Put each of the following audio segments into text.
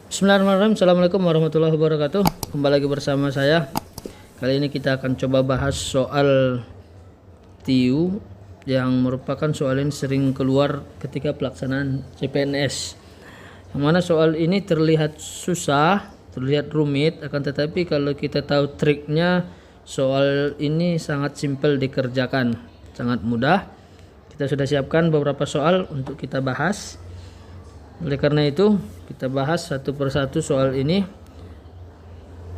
Bismillahirrahmanirrahim. Assalamualaikum warahmatullahi wabarakatuh. Kembali lagi bersama saya. Kali ini kita akan coba bahas soal TIU yang merupakan soal yang sering keluar ketika pelaksanaan CPNS. Yang mana soal ini terlihat susah, terlihat rumit, akan tetapi kalau kita tahu triknya, soal ini sangat simpel dikerjakan, sangat mudah. Kita sudah siapkan beberapa soal untuk kita bahas. Oleh karena itu, kita bahas satu persatu soal ini.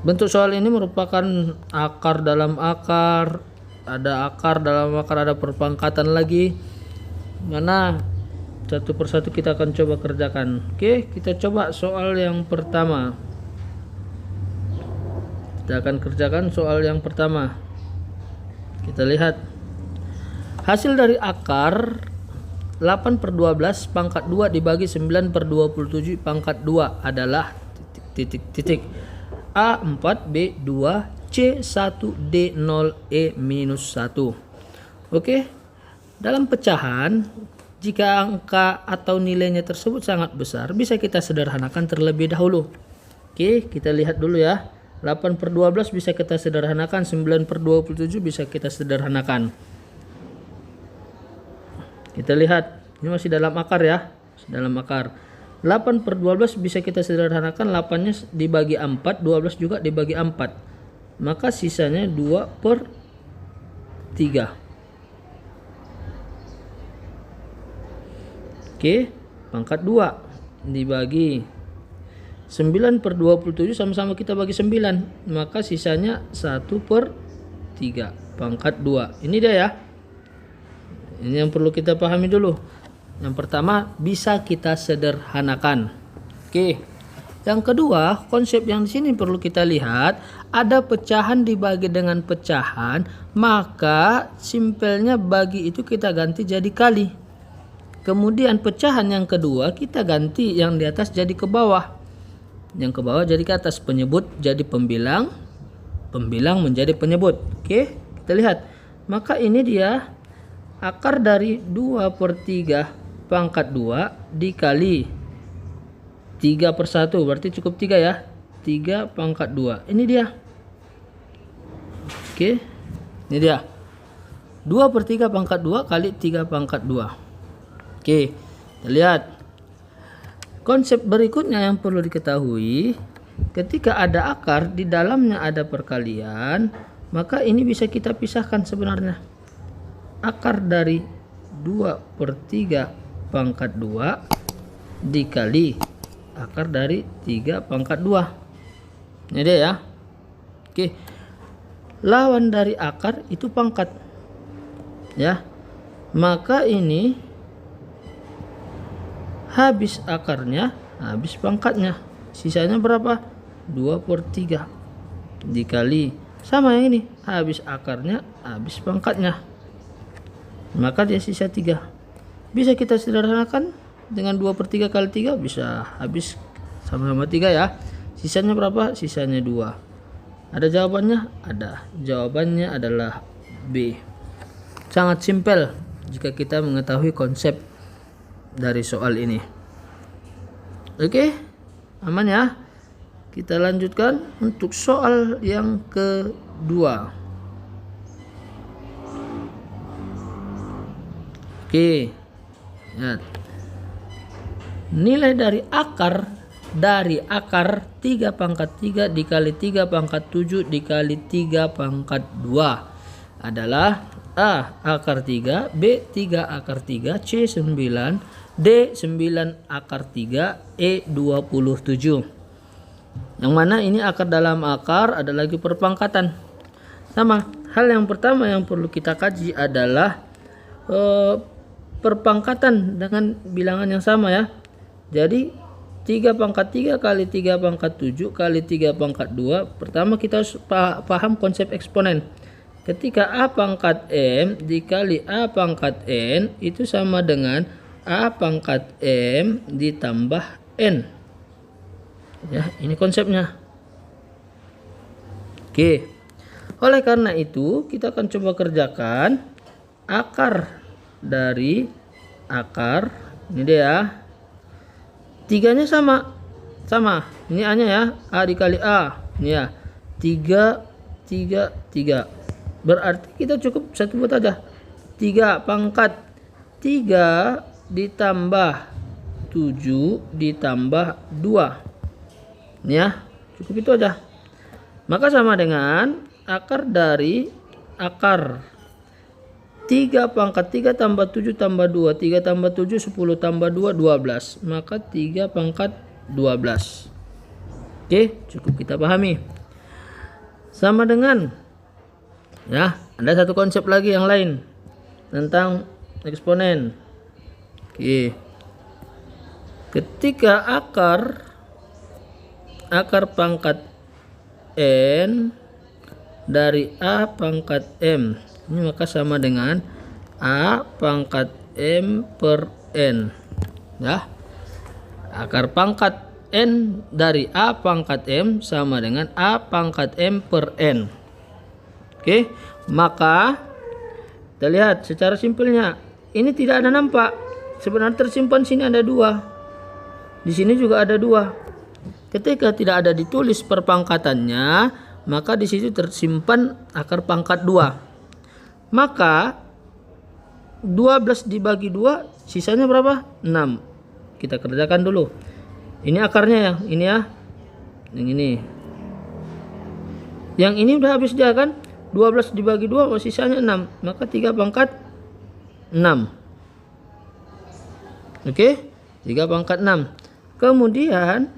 Bentuk soal ini merupakan akar dalam akar, ada akar dalam akar, ada perpangkatan lagi. Mana satu persatu kita akan coba kerjakan. Oke, kita coba soal yang pertama. Kita akan kerjakan soal yang pertama. Kita lihat hasil dari akar 8/12 pangkat 2 dibagi 9/27 pangkat 2 adalah titik A4 B2 C1 D0 E-1. Oke, dalam pecahan jika angka atau nilainya tersebut sangat besar, bisa kita sederhanakan terlebih dahulu. Oke, kita lihat dulu ya. 8/12 bisa kita sederhanakan, 9/27 bisa kita sederhanakan. Kita lihat, ini masih dalam akar ya, masih dalam akar. 8/12 bisa kita sederhanakan, 8-nya dibagi 4, 12 juga dibagi 4. Maka sisanya 2/3. Oke, pangkat 2 dibagi 9/27 sama-sama kita bagi 9. Maka sisanya 1/3 pangkat 2. Ini dia ya. Ini yang perlu kita pahami dulu. Yang pertama, bisa kita sederhanakan. Oke. Yang kedua, konsep yang di sini perlu kita lihat, ada pecahan dibagi dengan pecahan, maka simpelnya bagi itu kita ganti jadi kali. Kemudian pecahan yang kedua kita ganti yang di atas jadi ke bawah. Yang ke bawah jadi ke atas, penyebut jadi pembilang, pembilang menjadi penyebut. Oke, kita lihat. Maka ini dia akar dari 2/3 pangkat 2 dikali 3/1, berarti cukup 3 ya. 3 pangkat 2. Ini dia. Oke. Ini dia. 2/3 pangkat 2 kali 3 pangkat 2. Oke. Kita lihat. Konsep berikutnya yang perlu diketahui, ketika ada akar di dalamnya ada perkalian, maka ini bisa kita pisahkan sebenarnya. Akar dari 2/3 pangkat 2 dikali akar dari 3 pangkat 2. Ini dia ya. Oke. Lawan dari akar itu pangkat. Ya. Maka ini habis akarnya, habis pangkatnya. Sisanya berapa? 2/3 dikali sama yang ini, habis akarnya, habis pangkatnya. Maka dia sisa 3. Bisa kita sederhanakan dengan 2/3 kali 3, bisa habis sama-sama 3 ya. Sisanya berapa? Sisanya 2. Ada jawabannya? Ada. Jawabannya adalah B. Sangat simpel jika kita mengetahui konsep dari soal ini. Oke, aman ya. Kita lanjutkan untuk soal yang kedua. Oke, lihat. Nilai dari akar 3 pangkat 3 dikali 3 pangkat 7 dikali 3 pangkat 2 adalah A akar 3, B 3 akar 3, C 9, D 9 akar 3, E 27. Yang mana ini akar dalam akar, ada lagi perpangkatan. Sama, hal yang pertama yang perlu kita kaji adalah perpangkatan dengan bilangan yang sama ya. Jadi 3 pangkat 3 kali 3 pangkat 7 kali 3 pangkat 2. Pertama kita harus paham konsep eksponen. Ketika A pangkat M dikali A pangkat N itu sama dengan A pangkat M ditambah N. Ya, ini konsepnya. Oke. Oleh karena itu, kita akan coba kerjakan akar dari akar ini dia, 3-nya sama Ini A-nya ya, A dikali A. Ini ya, 3, 3, 3. Berarti kita cukup satu buat aja. 3 pangkat 3 ditambah 7 ditambah 2. Ini ya, cukup itu aja. Maka sama dengan akar dari akar 3 pangkat 3 tambah 7 tambah 2. 3 tambah 7 10 tambah 2 12. Maka 3 pangkat 12. Oke, cukup kita pahami. Sama dengan, ya, ada satu konsep lagi yang lain tentang eksponen. Oke. Ketika akar pangkat n dari A pangkat M, ini maka sama dengan A pangkat M per N. Ya, akar pangkat N dari A pangkat M sama dengan A pangkat M per N. Oke, maka kita lihat secara simpelnya. Ini tidak ada nampak. Sebenarnya tersimpan sini ada 2. Di sini juga ada 2. Ketika tidak ada ditulis perpangkatannya, maka di situ tersimpan akar pangkat 2. Maka 12 dibagi 2 sisanya berapa? 6. Kita kerjakan dulu. Ini akarnya ya, ini ya. Yang ini. Yang ini udah habis dia kan? 12 dibagi 2 sisanya 6. Maka 3 pangkat 6. Oke? 3 pangkat 6. Kemudian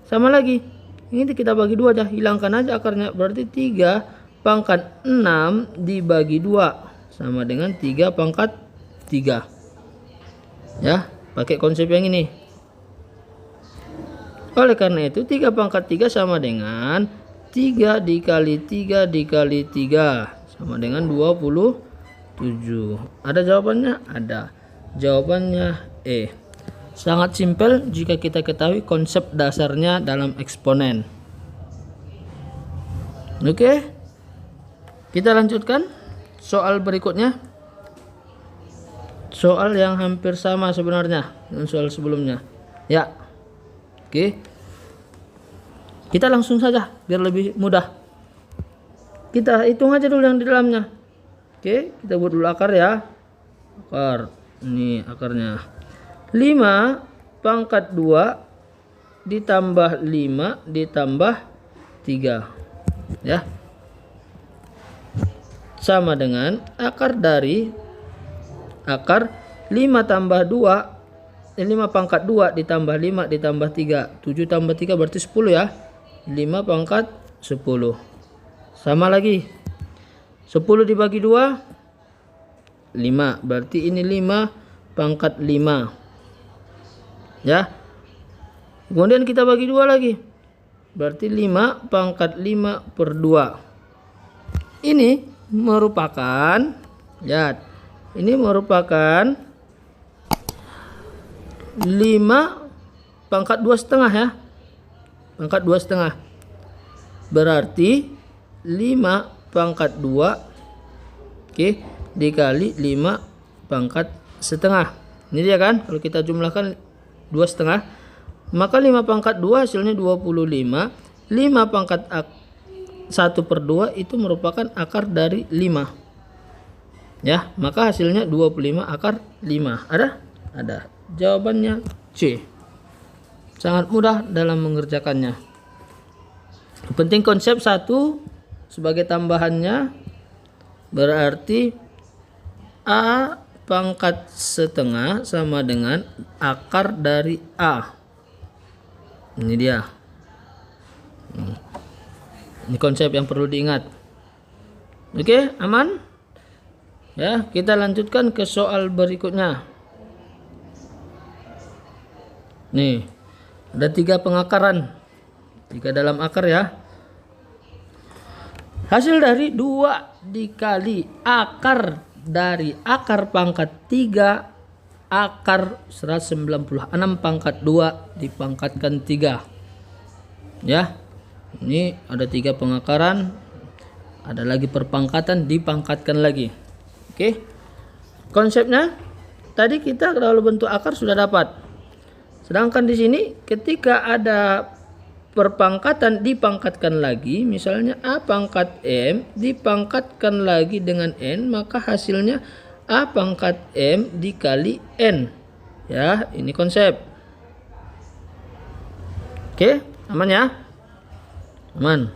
sama lagi. Ini kita bagi 2 aja, hilangkan aja akarnya. Berarti 3 pangkat 6 dibagi 2 sama dengan 3 pangkat 3. Ya, pakai konsep yang ini. Oleh karena itu 3 pangkat 3 sama dengan 3 dikali 3 dikali 3 sama dengan 27. Ada jawabannya? Ada. Jawabannya E. Sangat simpel jika kita ketahui konsep dasarnya dalam eksponen. Oke. Kita lanjutkan soal berikutnya. Soal yang hampir sama sebenarnya dengan soal sebelumnya. Ya. Oke. Kita langsung saja biar lebih mudah. Kita hitung aja dulu yang di dalamnya. Oke, kita buat dulu akar ya. Akar. Ini akarnya. 5 pangkat 2 ditambah 5 ditambah 3. Ya. Sama dengan akar dari akar 5 tambah 2, 5 pangkat 2 ditambah 5 ditambah 3. 7 tambah 3 berarti 10 ya. 5 pangkat 10. Sama lagi. 10 dibagi 2 5. Berarti ini 5 pangkat 5. Ya. Kemudian kita bagi 2 lagi. Berarti 5 pangkat 5 per 2. Ini merupakan, lihat, ini merupakan 5 pangkat 2,5 ya. Pangkat 2,5. Berarti 5 pangkat 2 oke, dikali 5 pangkat setengah. Ini dia kan, kalau kita jumlahkan 2,5, maka 5 pangkat 2 hasilnya 25. 5 pangkat 1 per 2 itu merupakan akar dari 5. Ya, maka hasilnya 25 akar 5. Ada? Ada. Jawabannya C. Sangat mudah dalam mengerjakannya. Penting konsep 1 sebagai tambahannya berarti A pangkat setengah sama dengan akar dari A. Ini dia. Ini konsep yang perlu diingat. Oke, aman? Ya, kita lanjutkan ke soal berikutnya. Nih, ada 3 pengakaran. 3 dalam akar ya. Hasil dari 2 dikali akar dari akar pangkat 3 akar 196 pangkat 2 dipangkatkan 3. Ya. Ini ada 3 pengakaran. Ada lagi perpangkatan dipangkatkan lagi. Oke. Konsepnya tadi kita kalau bentuk akar sudah dapat. Sedangkan di sini ketika ada perpangkatan dipangkatkan lagi, misalnya A pangkat M dipangkatkan lagi dengan N, maka hasilnya A pangkat M dikali N. Ya, ini konsep. Oke, aman ya? Aman.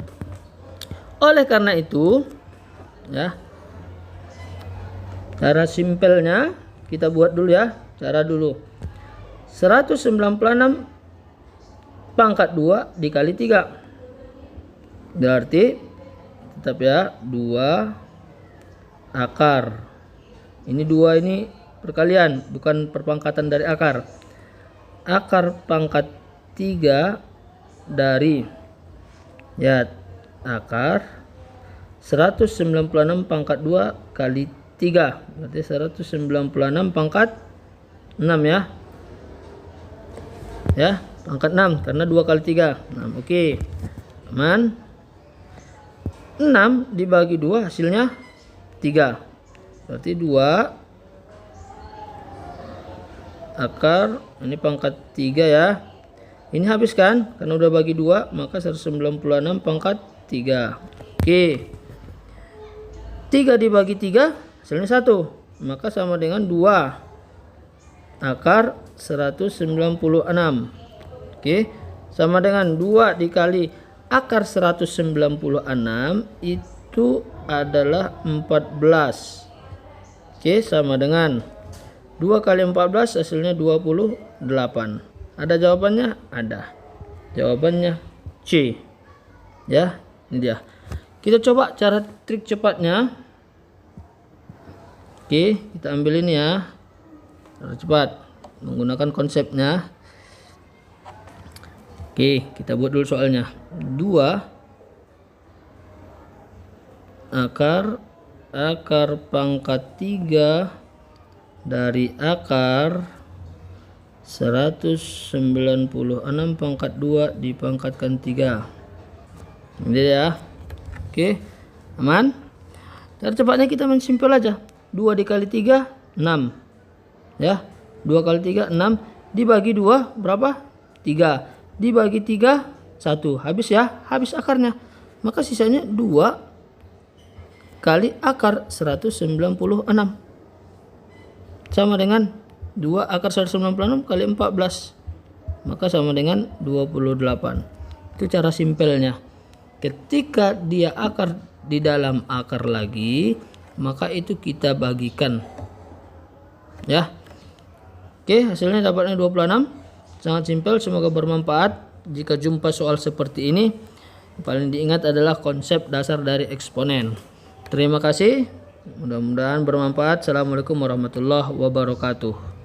Oleh karena itu, ya, cara simpelnya kita buat dulu ya. Cara dulu. 196 pangkat 2 dikali 3. Berarti tetap ya 2 akar. Ini 2 ini perkalian, bukan perpangkatan dari akar. Akar pangkat 3 dari ya akar 196 pangkat 2 kali 3. Berarti 196 pangkat 6 ya. Ya, pangkat 6 karena 2 kali 3. 6. Oke. Aman. 6 dibagi 2 hasilnya 3. Berarti 2 akar, ini pangkat 3 ya. Ini habis kan? Karena udah bagi 2, maka 196 pangkat 3. Oke. 3 dibagi 3 hasilnya 1. Maka sama dengan 2 akar 196. Oke. Sama dengan 2 dikali akar 196 itu adalah 14. Oke, sama dengan 2 kali 14 hasilnya 28. Ada jawabannya? Ada. Jawabannya C. Ya, ini dia. Kita coba cara trik cepatnya. Oke, kita ambil ini ya. Cara cepat menggunakan konsepnya. Oke, kita buat dulu soalnya. 2 akar pangkat 3 dari akar 196 pangkat 2 dipangkatkan 3. Ini ya. Oke, aman. Cara cepatnya kita main simpel aja. 2 dikali 3 6. Ya. 2 kali 3 6 dibagi 2 berapa? 3. Dibagi 3 1. Habis ya, habis akarnya. Maka sisanya 2 kali akar 196 sama dengan 2 akar 196 kali 14, maka sama dengan 28. Itu cara simpelnya. Ketika dia akar di dalam akar lagi, maka itu kita bagikan ya. Oke, hasilnya dapatnya 26. Sangat simpel, semoga bermanfaat. Jika jumpa soal seperti ini, paling diingat adalah konsep dasar dari eksponen. Terima kasih, mudah-mudahan bermanfaat. Assalamualaikum warahmatullahi wabarakatuh.